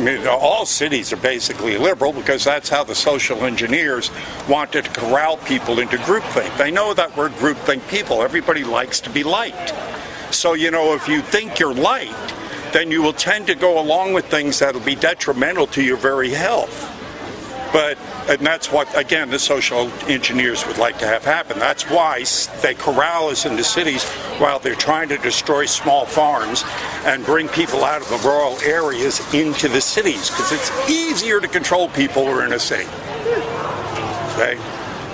mean, all cities are basically liberal because that's how the social engineers wanted to corral people into groupthink. They know that we're groupthink people. Everybody likes to be liked. So, you know, if you think you're liked, then you will tend to go along with things that will be detrimental to your very health. And that's what, again, the social engineers would like to have happen. That's why they corral us into cities while they're trying to destroy small farms and bring people out of the rural areas into the cities, because it's easier to control people who are in a city. Okay?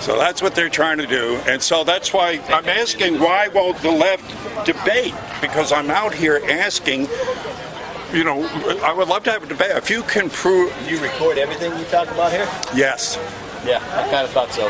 So that's what they're trying to do. And so that's why I'm asking, why won't the left debate? Because I'm out here asking, you know, I would love to have a debate. If you can prove... You record everything you talk about here? Yes. Yeah, I kind of thought so.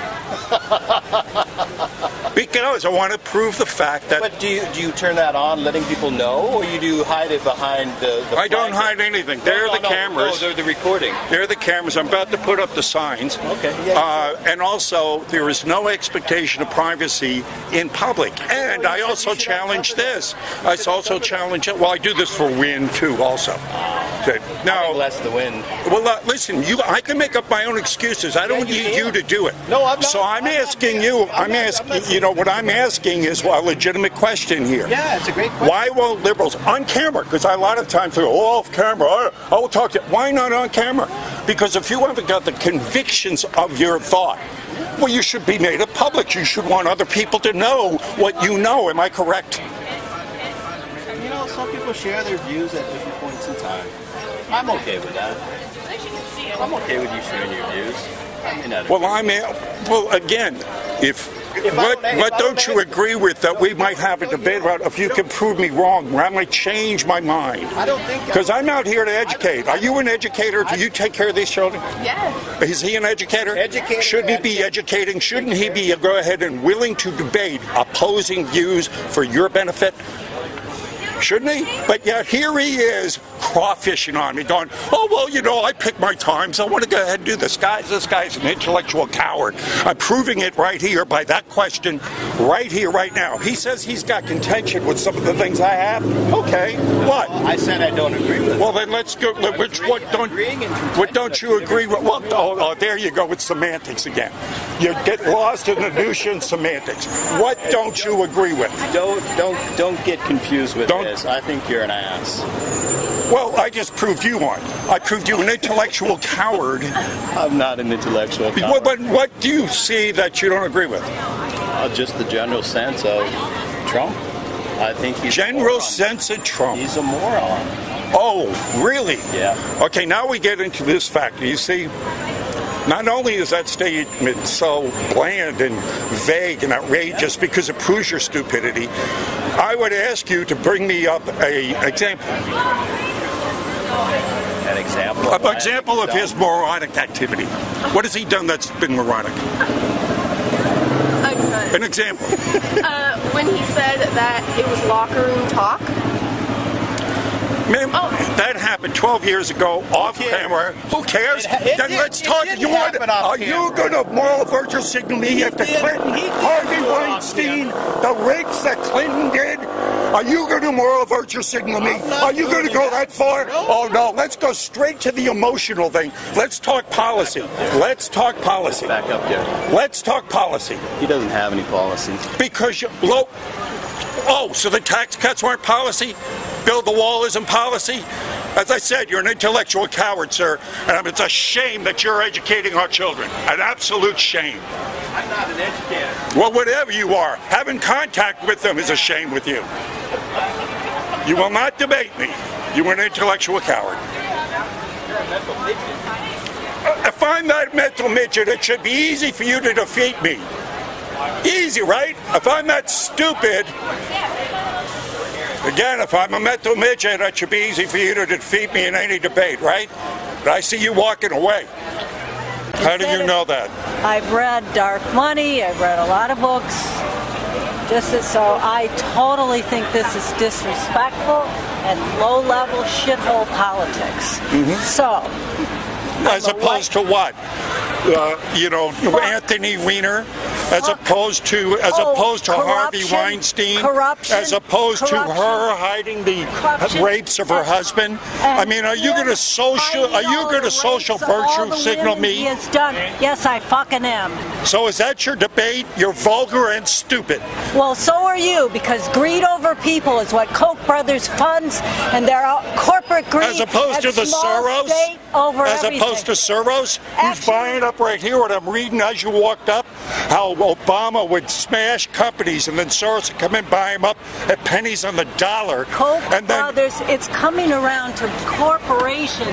Because I want to prove the fact that... But do you turn that on, letting people know, or you do hide it behind the I don't hide anything. They're the cameras. No, they're the recording. They're the cameras. I'm about to put up the signs. Okay. Yeah, and also, there is no expectation of privacy in public. And I also challenge this. I also challenge it. Well, I do this for WIN, too, also. Okay. Now, bless the wind. Well, listen, I can make up my own excuses. I don't need you to do it. No, I'm not. So I'm asking you, you know, what I'm asking is a legitimate question here. Yeah, it's a great question. Why won't liberals, on camera, because a lot of times they go, oh, off camera, I will talk to you. Why not on camera? Because if you haven't got the convictions of your thought, well, you should be made it public. You should want other people to know what you know. Am I correct? You know, some people share their views at different points in time. I'm okay with that. I'm okay with you sharing your views. Well, again, what don't you agree with that we might have a debate about if you can prove me wrong, where I might change my mind? I don't think... Because I'm out here to educate. Are you an educator? Do you take care of these children? Yeah. Is he an educator? Shouldn't he be educating? Shouldn't he be go ahead and willing to debate opposing views for your benefit? Shouldn't he? But yet here he is crawfishing on me, going, oh, well, you know, I pick my times. I want to go ahead and do this. This guy's an intellectual coward. I'm proving it right here by that question right here, right now. He says he's got contention with some of the things I have. Okay, what? I said I don't agree with it. Well, then let's go. What don't you agree with? Well, oh, there you go with semantics again. You get lost in the minutia and semantics. What don't you agree with? Don't get confused with this. I think you're an ass. Well, I just proved you one. I proved you an intellectual coward. I'm not an intellectual coward. Well, but what do you see that you don't agree with? Just the general sense of Trump. I think he's general sense of Trump. He's a moron. Oh, really? Yeah. Okay, now we get into this factor. You see, not only is that statement so bland and vague and outrageous because it proves your stupidity, I would ask you to bring me up an example. An example? An example of his moronic activity. What has he done that's been moronic? An example. When he said that it was locker room talk. Ma'am, that happened 12 years ago, off camera. Who cares? Then let's talk. Are you going to moral virtue signal me after Clinton, Harvey Weinstein, the rapes that Clinton did? Are you going to moral virtue signal me? Are you going to go that far? Oh, no. Let's go straight to the emotional thing. Let's talk policy. Let's talk policy. Back up there. Let's talk policy. He doesn't have any policy. Because so the tax cuts weren't policy? Build the wall isn't policy? As I said, you're an intellectual coward, sir, and it's a shame that you're educating our children. An absolute shame. I'm not an educator. Well, whatever you are, having contact with them is a shame with you. You will not debate me. You are an intellectual coward. You're a mental midget. If I'm that mental midget, it should be easy for you to defeat me. Easy, right? If I'm that stupid, again, if I'm a mental midget, it should be easy for you to defeat me in any debate, right? But I see you walking away. How do you know that? I've read Dark Money, I've read a lot of books. So I totally think this is disrespectful and low-level shithole politics. Mm-hmm. So, as opposed to what? Anthony Weiner as opposed to Harvey corruption, Weinstein, corruption, as opposed to her hiding the rapes of her husband. I mean, are you going to social virtue signal me? He has done. Yes, I fucking am. So is that your debate? You're vulgar and stupid. Well, so are you, because greed over people is what Koch brothers funds, and their corporate greed. As opposed to the Soros? As opposed to Soros, who's buying up right here what I'm reading as you walked up, how Obama would smash companies and then Soros would come in and buy them up at pennies on the dollar. Koch brothers, it's coming around to corporations.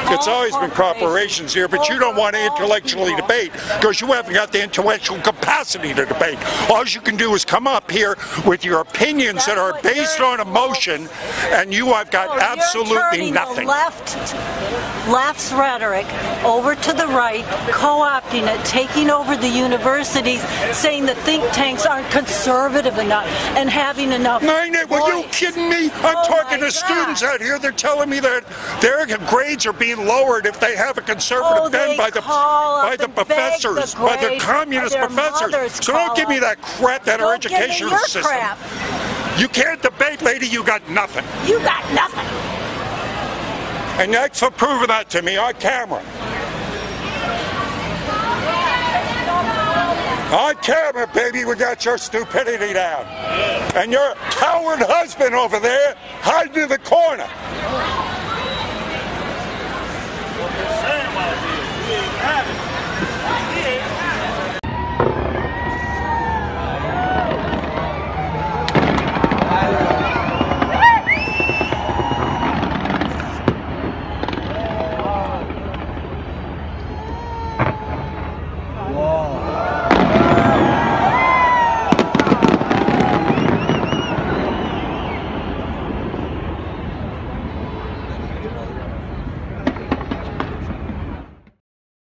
It's always been corporations here, but you don't want to intellectually debate because you haven't got the intellectual capacity to debate. All you can do is come up here with your opinions that are based on emotion, and you have got absolutely nothing. Left's rhetoric over to the right, co-opting it, taking over the universities, saying the think tanks aren't conservative enough and having enough. Were you kidding me? I'm talking to students out here. They're telling me that their grades are being lowered if they have a conservative bent by the professors, by the communist professors. So don't give me that crap that our educational system. You can't debate, lady. You got nothing. You got nothing. And thanks for proving that to me on camera. On camera, baby, we got your stupidity down. And your coward husband over there hiding in the corner.